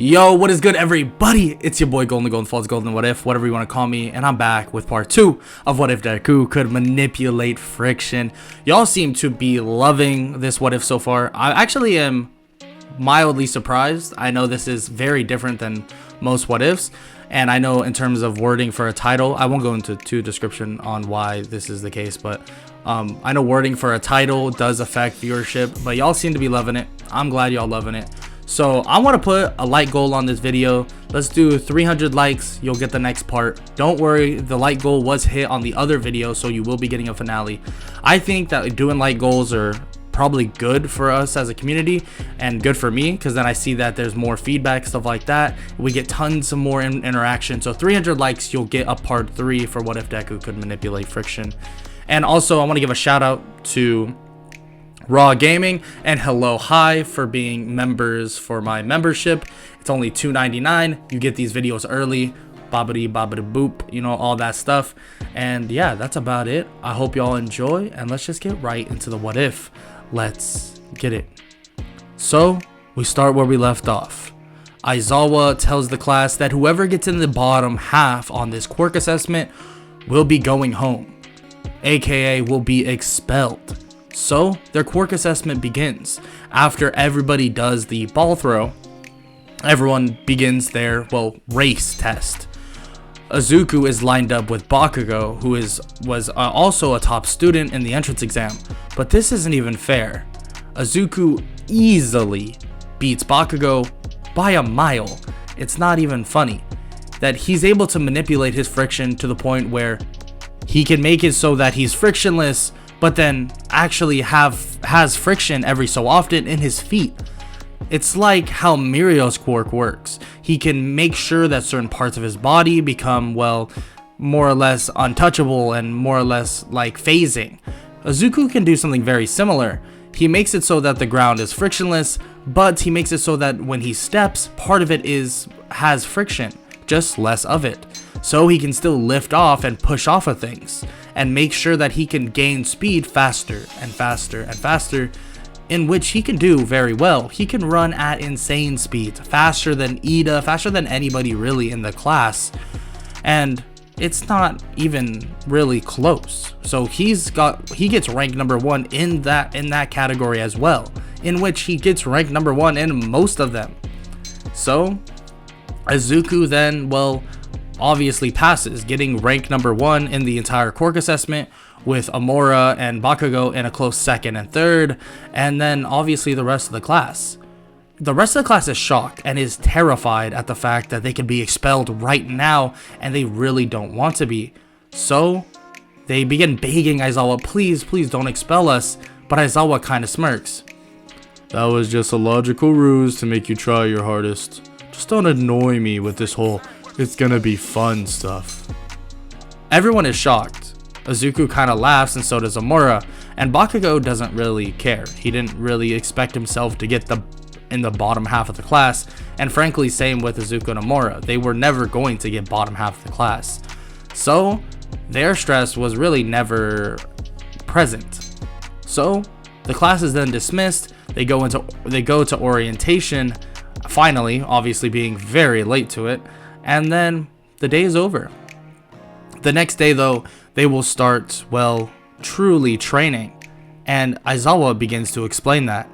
Yo, what is good, everybody? It's your boy Golden Falls, Golden What If, whatever you want to call me, and I'm back with part 2 of What If Deku Could Manipulate Friction. Y'all seem to be loving this What If so far. I actually am mildly surprised. I know this is very different than most What Ifs, and I know in terms of wording for a title, I won't go into too description on why this is the case, but I know wording for a title does affect viewership, but y'all seem to be loving it. I'm glad y'all loving it. So I want to put a like goal on this video. Let's do 300 likes. You'll get the next part. Don't worry, the like goal was hit on the other video, so you will be getting a finale. I think that doing like goals are probably good for us as a community and good for me, because then I see that there's more feedback, stuff like that. We get tons of more interaction. So 300 likes, you'll get a part 3 for What If Deku Could Manipulate Friction. And also I want to give a shout out to Raw Gaming and Hello Hi for being members for my membership. It's only $2.99. You get these videos early, bobbity boop, you know, all that stuff. And yeah, that's about it. I hope y'all enjoy, and let's just get right into the what if. Let's get it. So we start where we left off. Aizawa tells the class that whoever gets in the bottom half on this quirk assessment will be going home, aka will be expelled. So their quirk assessment begins. After everybody does the ball throw, everyone begins their, race test. Izuku is lined up with Bakugo, who was also a top student in the entrance exam. But this isn't even fair. Izuku easily beats Bakugo by a mile. It's not even funny that he's able to manipulate his friction to the point where he can make it so that he's frictionless, but then actually has friction every so often in his feet. It's like how Mirio's quirk works. He can make sure that certain parts of his body become, more or less untouchable and more or less like phasing. Izuku can do something very similar. He makes it so that the ground is frictionless, but he makes it so that when he steps, part of it has friction, just less of it. So he can still lift off and push off of things and make sure that he can gain speed faster and faster and faster, in which he can do very well. He can run at insane speeds, faster than Ida, faster than anybody really in the class, and it's not even really close. So he gets ranked number 1 in that category as well, in which he gets ranked number 1 in most of them. So Izuku then, obviously passes, getting ranked number 1 in the entire quirk assessment, with Amora and Bakugo in a close second and third, and then obviously the rest of the class. The rest of the class is shocked and is terrified at the fact that they could be expelled right now, and they really don't want to be. So they begin begging Aizawa, please don't expel us, but Aizawa kind of smirks. That was just a logical ruse to make you try your hardest. Just don't annoy me with this whole "it's gonna be fun" stuff. Everyone is shocked. Izuku kind of laughs, and so does Amora, and Bakugo doesn't really care. He didn't really expect himself to get in the bottom half of the class, and frankly, same with Izuku and Amora. They were never going to get bottom half of the class. So their stress was really never present. So the class is then dismissed. They go to orientation, finally, obviously being very late to it, and then the day is over. The next day, though, they will start, truly training, and Aizawa begins to explain that.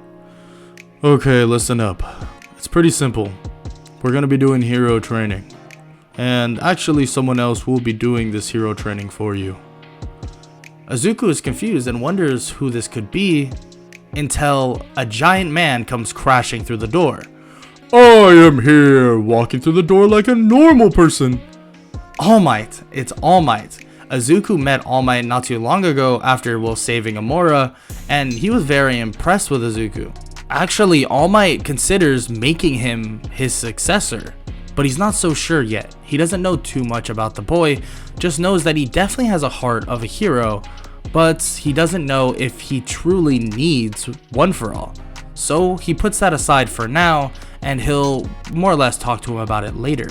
Okay, listen up. It's pretty simple. We're gonna be doing hero training, and actually someone else will be doing this hero training for you. Izuku is confused and wonders who this could be, until a giant man comes crashing through the door. I am here, walking through the door like a normal person. All Might. It's All Might. Izuku met All Might not too long ago after saving Amora, and he was very impressed with Izuku. Actually, All Might considers making him his successor, but he's not so sure yet. He doesn't know too much about the boy, just knows that he definitely has a heart of a hero, but he doesn't know if he truly needs one for all. So he puts that aside for now, and he'll more or less talk to him about it later.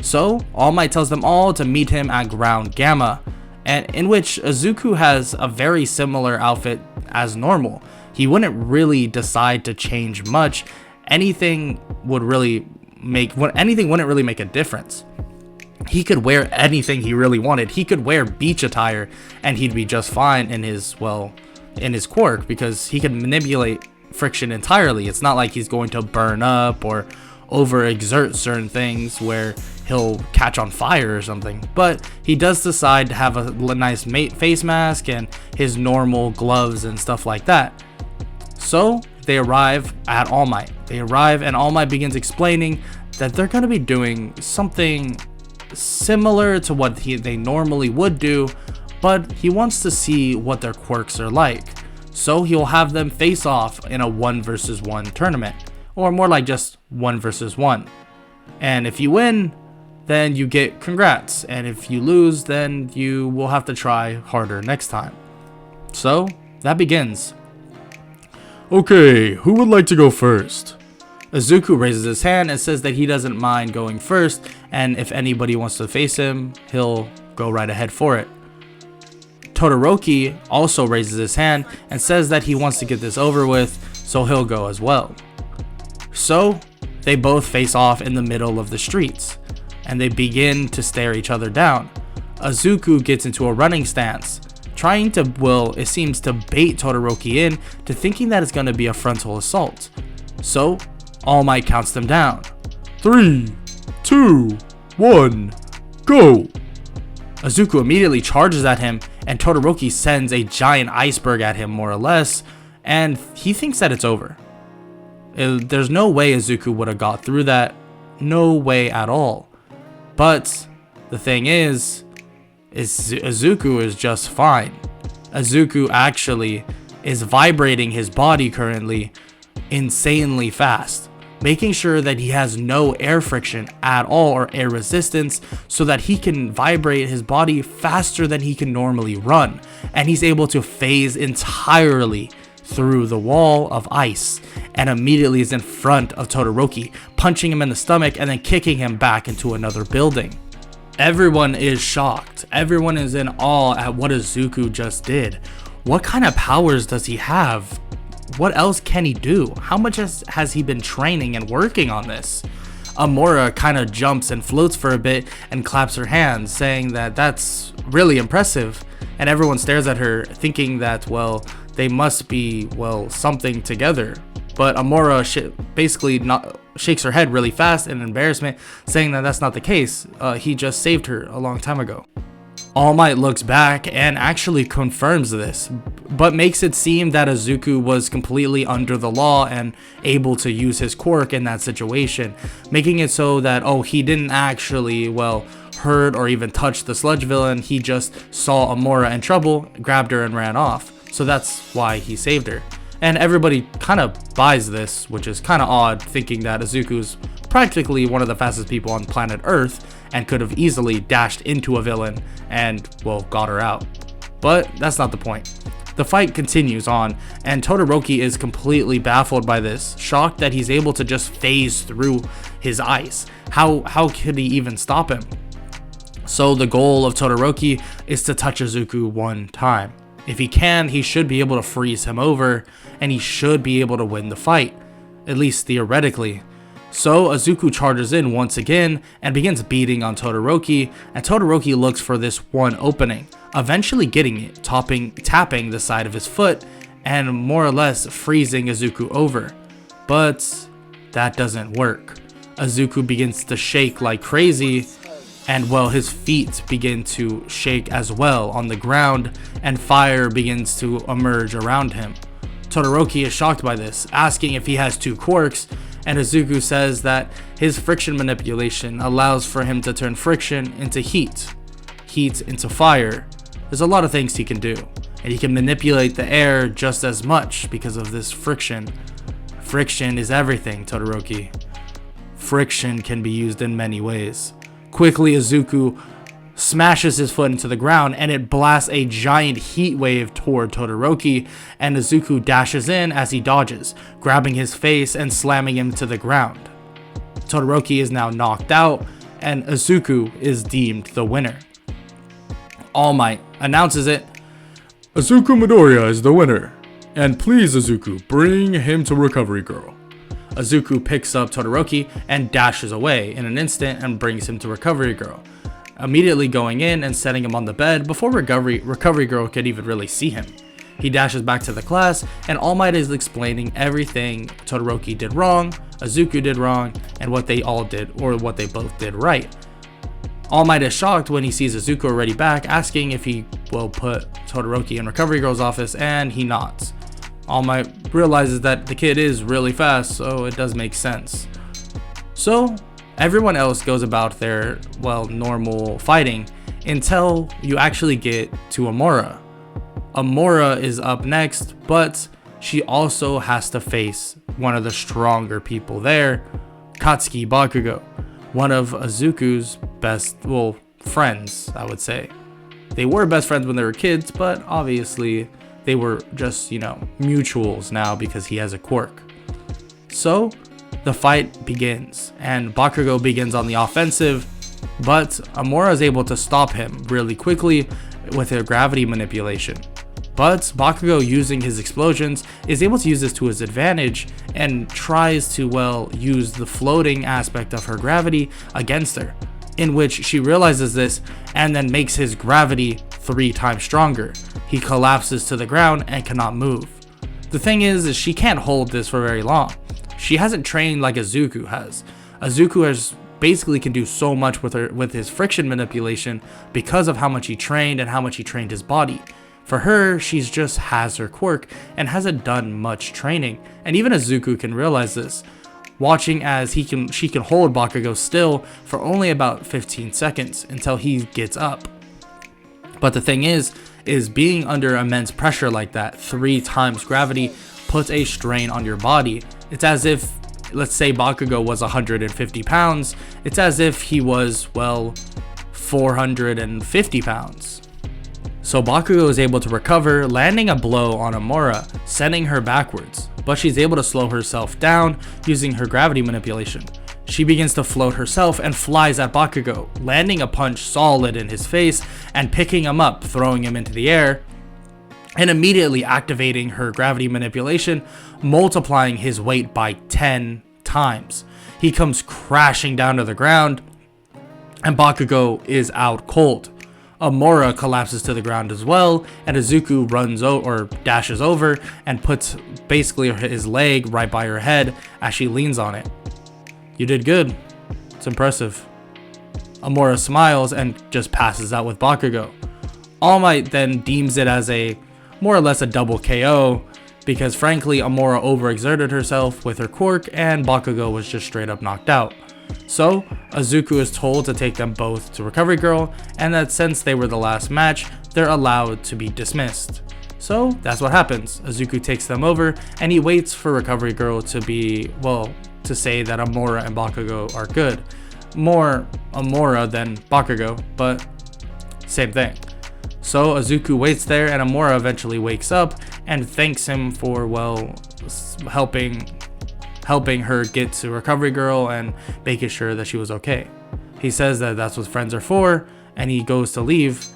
So All Might tells them all to meet him at Ground Gamma, and in which Izuku has a very similar outfit as normal. He wouldn't really decide to change much. Anything would really anything wouldn't really make a difference. He could wear anything he really wanted. He could wear beach attire and he'd be just fine in his quirk, because he could manipulate friction entirely. It's not like he's going to burn up or overexert certain things where he'll catch on fire or something. But he does decide to have a nice face mask and his normal gloves and stuff like that. So they arrive at All Might. They arrive and All Might begins explaining that they're going to be doing something similar to what they normally would do, but he wants to see what their quirks are like. So he'll have them face off in a 1 versus 1 tournament, or more like just 1 versus 1. And if you win, then you get congrats, and if you lose, then you will have to try harder next time. So that begins. Okay, who would like to go first? Izuku raises his hand and says that he doesn't mind going first, and if anybody wants to face him, he'll go right ahead for it. Todoroki also raises his hand and says that he wants to get this over with, so he'll go as well. So they both face off in the middle of the streets, and they begin to stare each other down. Izuku gets into a running stance, trying to, it seems to bait Todoroki in to thinking that it's going to be a frontal assault. So All Might counts them down. 3, 2, 1, go! Izuku immediately charges at him, and Todoroki sends a giant iceberg at him, more or less, and he thinks that it's over. There's no way Izuku would have got through that. No way at all. But the thing is Izuku is just fine. Izuku actually is vibrating his body currently insanely fast, making sure that he has no air friction at all or air resistance, so that he can vibrate his body faster than he can normally run, and he's able to phase entirely through the wall of ice and immediately is in front of Todoroki, punching him in the stomach and then kicking him back into another building. Everyone is shocked. Everyone is in awe at what Izuku just did. What kind of powers does he have? What else can he do? How much has he been training and working on this? Amora kind of jumps and floats for a bit and claps her hands, saying that that's really impressive. And everyone stares at her, thinking that, they must be, something together. But Amora basically shakes her head really fast in embarrassment, saying that that's not the case. He just saved her a long time ago. All Might looks back and actually confirms this, but makes it seem that Izuku was completely under the law and able to use his quirk in that situation, making it so that, he didn't actually, hurt or even touch the sludge villain. He just saw Amora in trouble, grabbed her and ran off. So that's why he saved her. And everybody kind of buys this, which is kind of odd, thinking that Izuku's practically one of the fastest people on planet Earth and could have easily dashed into a villain and, got her out. But that's not the point. The fight continues on, and Todoroki is completely baffled by this, shocked that he's able to just phase through his ice. How could he even stop him? So the goal of Todoroki is to touch Izuku one time. If he can, he should be able to freeze him over, and he should be able to win the fight, at least theoretically. So Izuku charges in once again and begins beating on Todoroki, and Todoroki looks for this one opening, eventually getting it, tapping the side of his foot and more or less freezing Izuku over. But that doesn't work. Izuku begins to shake like crazy, and his feet begin to shake as well on the ground, and fire begins to emerge around him. Todoroki is shocked by this, asking if he has 2 quirks, and Izuku says that his friction manipulation allows for him to turn friction into heat into fire. There's a lot of things he can do, and he can manipulate the air just as much because of this friction. Friction is everything, Todoroki. Friction can be used in many ways. Quickly, Izuku smashes his foot into the ground, and it blasts a giant heat wave toward Todoroki, and Izuku dashes in as he dodges, grabbing his face and slamming him to the ground. Todoroki is now knocked out, and Izuku is deemed the winner. All Might announces it. Izuku Midoriya is the winner, and please Izuku, bring him to Recovery Girl. Izuku picks up Todoroki and dashes away in an instant and brings him to Recovery Girl, immediately going in and setting him on the bed before Recovery Girl could even really see him. He dashes back to the class, and All Might is explaining everything Todoroki did wrong, Izuku did wrong, and what they all did, or what they both did right. All Might is shocked when he sees Izuku already back, asking if he will put Todoroki in Recovery Girl's office, and he nods. All Might realizes that the kid is really fast, so it does make sense. So everyone else goes about their, normal fighting until you actually get to Amora. Amora is up next, but she also has to face one of the stronger people there, Katsuki Bakugo, one of Izuku's best, friends, I would say. They were best friends when they were kids, but obviously they were just, mutuals now because he has a quirk. So the fight begins, and Bakugo begins on the offensive, but Amora is able to stop him really quickly with her gravity manipulation. But Bakugo, using his explosions, is able to use this to his advantage and tries to, use the floating aspect of her gravity against her, in which she realizes this and then makes his gravity 3 times stronger. He collapses to the ground and cannot move. The thing is she can't hold this for very long. She hasn't trained like Izuku has. Izuku basically can do so much with his friction manipulation because of how much he trained and how much he trained his body. For her, she's just has her quirk and hasn't done much training, and even Izuku can realize this, watching as she can hold Bakugo still for only about 15 seconds until he gets up. But the thing is being under immense pressure like that, 3 times gravity, puts a strain on your body. It's as if, let's say Bakugo was 150 pounds, it's as if he was, 450 pounds. So Bakugo is able to recover, landing a blow on Amora, sending her backwards, but she's able to slow herself down using her gravity manipulation. She begins to float herself and flies at Bakugo, landing a punch solid in his face and picking him up, throwing him into the air, and immediately activating her gravity manipulation, multiplying his weight by 10 times. He comes crashing down to the ground, and Bakugo is out cold. Amora collapses to the ground as well, and Izuku dashes over and puts basically his leg right by her head as she leans on it. You did good. It's impressive. Amora smiles and just passes out with Bakugo. All Might then deems it as more or less a double KO because frankly Amora overexerted herself with her quirk and Bakugo was just straight up knocked out. So Izuku is told to take them both to Recovery Girl, and that since they were the last match, they're allowed to be dismissed. So that's what happens. Izuku takes them over and he waits for Recovery Girl to to say that Amora and Bakugo are good. More Amora than Bakugo, but same thing. So Izuku waits there and Amora eventually wakes up and thanks him for helping her get to Recovery Girl and making sure that she was okay. He says that that's what friends are for, and he goes to leave,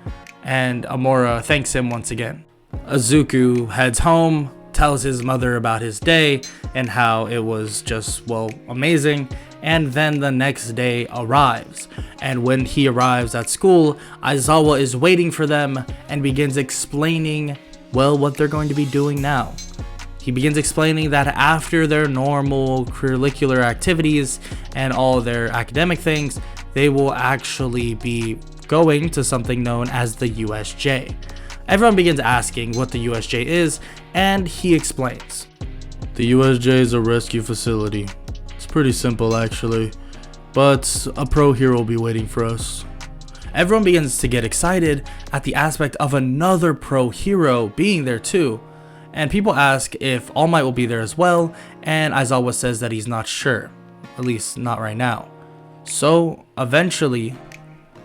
and Amora thanks him once again. Izuku heads home, tells his mother about his day and how it was just, amazing, and then the next day arrives. And when he arrives at school, Aizawa is waiting for them and begins explaining, what they're going to be doing now. He begins explaining that after their normal curricular activities and all their academic things, they will actually be going to something known as the USJ. Everyone begins asking what the USJ is, and he explains. The USJ is a rescue facility. It's pretty simple actually, but a pro hero will be waiting for us. Everyone begins to get excited at the aspect of another pro hero being there too. And people ask if All Might will be there as well, and Aizawa says that he's not sure, at least not right now. So eventually,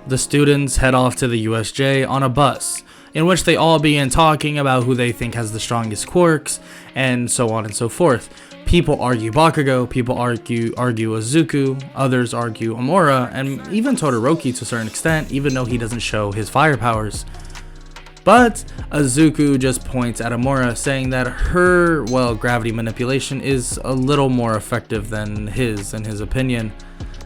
the students head off to the USJ on a bus, in which they all begin talking about who they think has the strongest quirks, and so on and so forth. People argue Bakugo, people argue Izuku, others argue Amora, and even Todoroki to a certain extent, even though he doesn't show his fire powers. But Izuku just points at Amora, saying that her, well, gravity manipulation is a little more effective than his, in his opinion.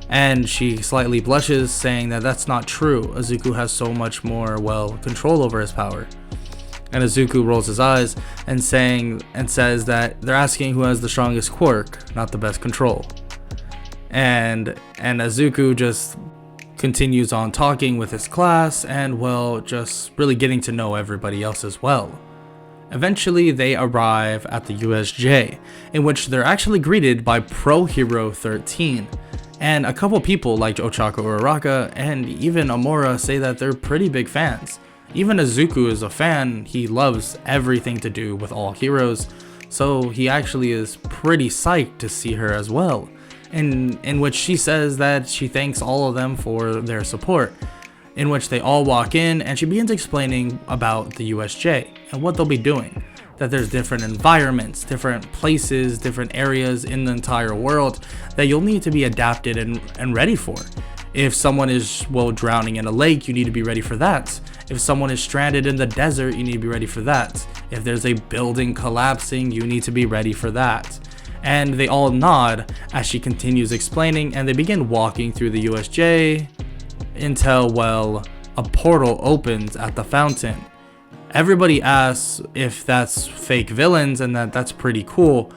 And she slightly blushes, saying that that's not true. Izuku has so much more, well, control over his power. And Izuku rolls his eyes and says that they're asking who has the strongest quirk, not the best control. And Izuku just continues on talking with his class and, well, just really getting to know everybody else as well. Eventually they arrive at the USJ, in which they're actually greeted by Pro Hero 13. And a couple people like Ochako Uraraka and even Amora say that they're pretty big fans. Even Izuku is a fan. He loves everything to do with all heroes, so he actually is pretty psyched to see her as well. In which she says that she thanks all of them for their support, in which they all walk in and she begins explaining about the USJ and what they'll be doing. That there's different environments, different places, different areas in the entire world that you'll need to be adapted and ready for. If someone is, well, drowning in a lake, you need to be ready for that. If someone is stranded in the desert, you need to be ready for that. If there's a building collapsing, you need to be ready for that. And they all nod as she continues explaining, and they begin walking through the USJ until, well, a portal opens at the fountain. Everybody asks if that's fake villains, and that's pretty cool,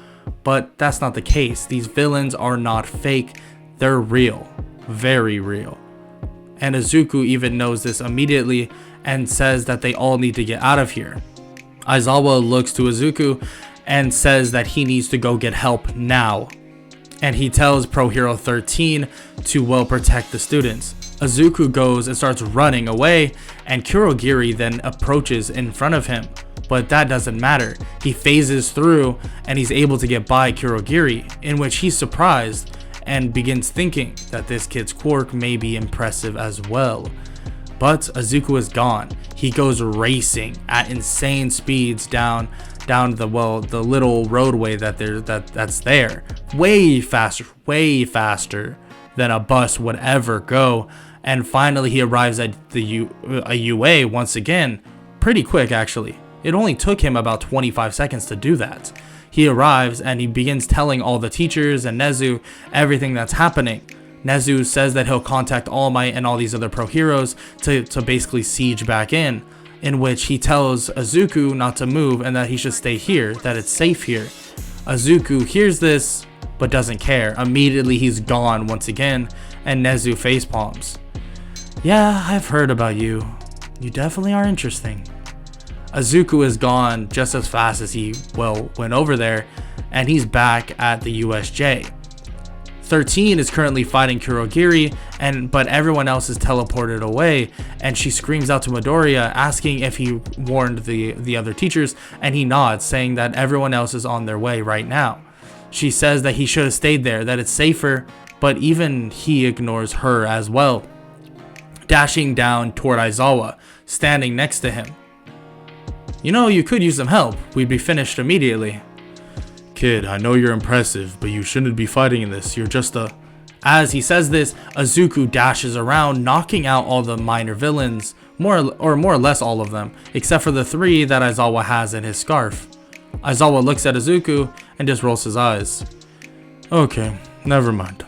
but that's not the case. These villains are not fake, they're real, very real. And Izuku even knows this immediately and says that they all need to get out of here. Aizawa looks to Izuku and says that he needs to go get help now. And he tells Pro Hero 13 to, well, protect the students. Izuku goes and starts running away, and Kurogiri then approaches in front of him. But that doesn't matter. He phases through and he's able to get by Kurogiri, in which he's surprised and begins thinking that this kid's quirk may be impressive as well. But Izuku is gone. He goes racing at insane speeds down the little roadway that's there, way faster than a bus would ever go. And finally he arrives at a UA once again, pretty quick actually. It only took him about 25 seconds to do that. He arrives and he begins telling all the teachers and Nezu everything that's happening. Nezu says that he'll contact All Might and all these other pro heroes to basically siege back in which he tells Izuku not to move and that he should stay here, that it's safe here. Izuku hears this but doesn't care. Immediately he's gone once again, and Nezu facepalms. Yeah, I've heard about you. You definitely are interesting. Izuku is gone just as fast as he, well, went over there, and he's back at the USJ. 13 is currently fighting Kurogiri, but everyone else is teleported away, and she screams out to Midoriya asking if he warned the other teachers, and he nods, saying that everyone else is on their way right now. She says that he should have stayed there, that it's safer, but even he ignores her as well, dashing down toward Aizawa, standing next to him. You know, you could use some help. We'd be finished immediately. Kid, I know you're impressive, but you shouldn't be fighting in this. You're just a... As he says this, Izuku dashes around, knocking out all the minor villains, more or less all of them, except for the 3 that Aizawa has in his scarf. Aizawa looks at Izuku and just rolls his eyes. Okay, never mind.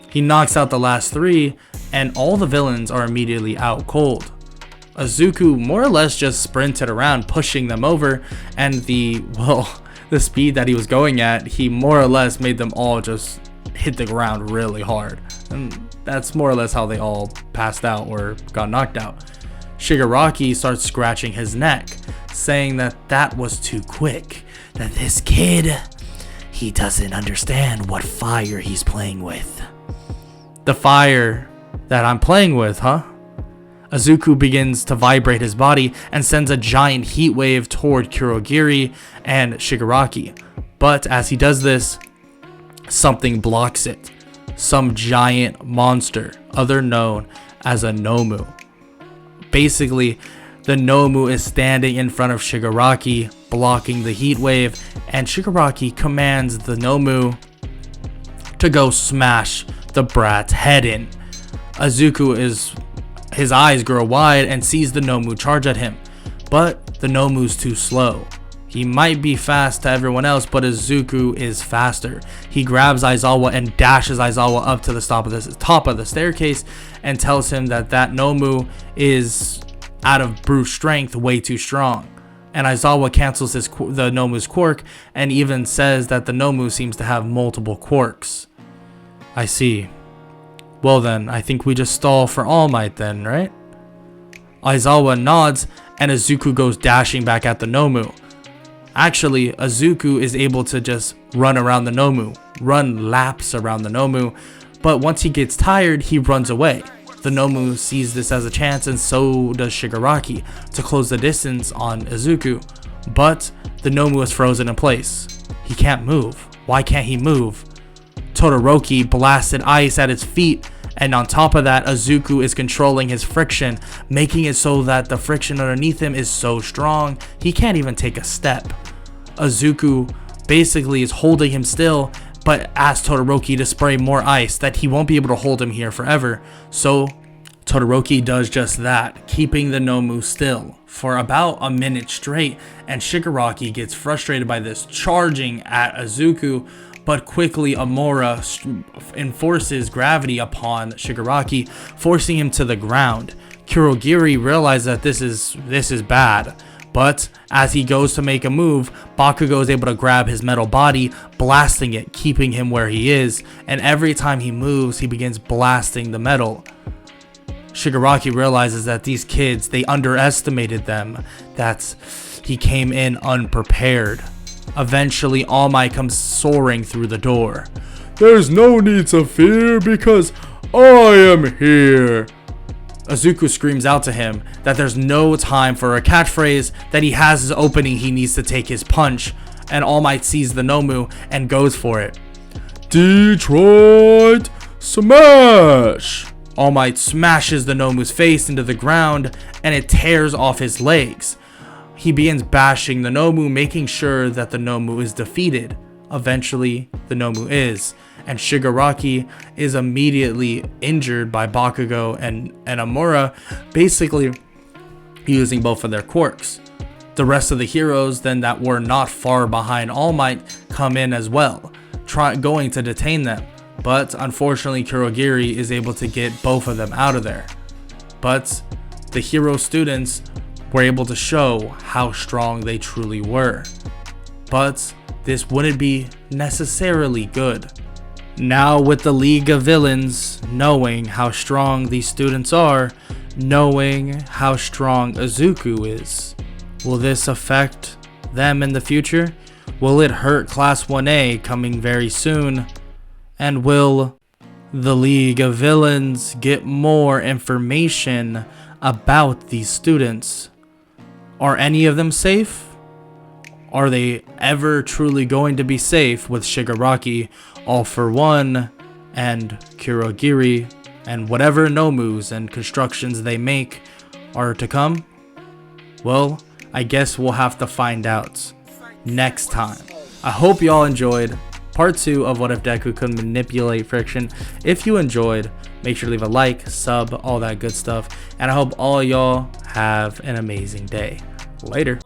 He knocks out the last 3, and all the villains are immediately out cold. Izuku more or less just sprinted around, pushing them over, and the speed that he was going at, he more or less made them all just hit the ground really hard. And that's more or less how they all passed out or got knocked out. Shigaraki starts scratching his neck, saying that was too quick, that this kid, he doesn't understand what fire he's playing with. The fire that I'm playing with, huh? Izuku begins to vibrate his body and sends a giant heat wave toward Kurogiri and Shigaraki. But as he does this, something blocks it. Some giant monster, other known as a Nomu. Basically, the Nomu is standing in front of Shigaraki, blocking the heat wave, and Shigaraki commands the Nomu to go smash the brat's head in. Izuku his eyes grow wide and sees the Nomu charge at him, but the Nomu's too slow. He might be fast to everyone else, but Izuku is faster. He grabs Aizawa and dashes Aizawa up to the top of the staircase and tells him that Nomu is out of brute strength, way too strong. And Aizawa cancels the Nomu's quirk and even says that the Nomu seems to have multiple quirks. I see. Well then, I think we just stall for All Might then, right? Aizawa nods and Izuku goes dashing back at the Nomu. Actually, Izuku is able to just run around the Nomu, run laps around the Nomu, but once he gets tired, he runs away. The Nomu sees this as a chance, and so does Shigaraki, to close the distance on Izuku, but the Nomu is frozen in place. He can't move. Why can't he move? Todoroki blasted ice at his feet, and on top of that, Izuku is controlling his friction, making it so that the friction underneath him is so strong, he can't even take a step. Izuku basically is holding him still, but asks Todoroki to spray more ice, that he won't be able to hold him here forever. So Todoroki does just that, keeping the Nomu still for about a minute straight, and Shigaraki gets frustrated by this, charging at Izuku, but quickly Amora enforces gravity upon Shigaraki, forcing him to the ground. Kurogiri realizes that this is bad, but as he goes to make a move, Bakugo is able to grab his metal body, blasting it, keeping him where he is, and every time he moves, he begins blasting the metal. Shigaraki realizes that these kids, they underestimated them, that he came in unprepared. Eventually, All Might comes soaring through the door. There's no need to fear because I am here. Izuku screams out to him that there's no time for a catchphrase, that he has his opening, he needs to take his punch, and All Might sees the Nomu and goes for it. Detroit Smash! All Might smashes the Nomu's face into the ground and it tears off his legs. He begins bashing the Nomu, making sure that the Nomu is defeated. Eventually, the Nomu is, and Shigaraki is immediately injured by Bakugo and Amora, basically using both of their quirks. The rest of the heroes then that were not far behind All Might come in as well, going to detain them, but unfortunately Kurogiri is able to get both of them out of there. But the hero students were able to show how strong they truly were. But this wouldn't be necessarily good. Now with the League of Villains knowing how strong these students are, knowing how strong Izuku is, will this affect them in the future? Will it hurt Class 1A coming very soon? And will the League of Villains get more information about these students? Are any of them safe? Are they ever truly going to be safe with Shigaraki, All For One, and Kurogiri, and whatever Nomus and constructions they make are to come? Well, I guess we'll have to find out next time. I hope y'all enjoyed part 2 of What If Deku Could Manipulate Friction. If you enjoyed, make sure to leave a like, sub, all that good stuff, and I hope all y'all have an amazing day. Later.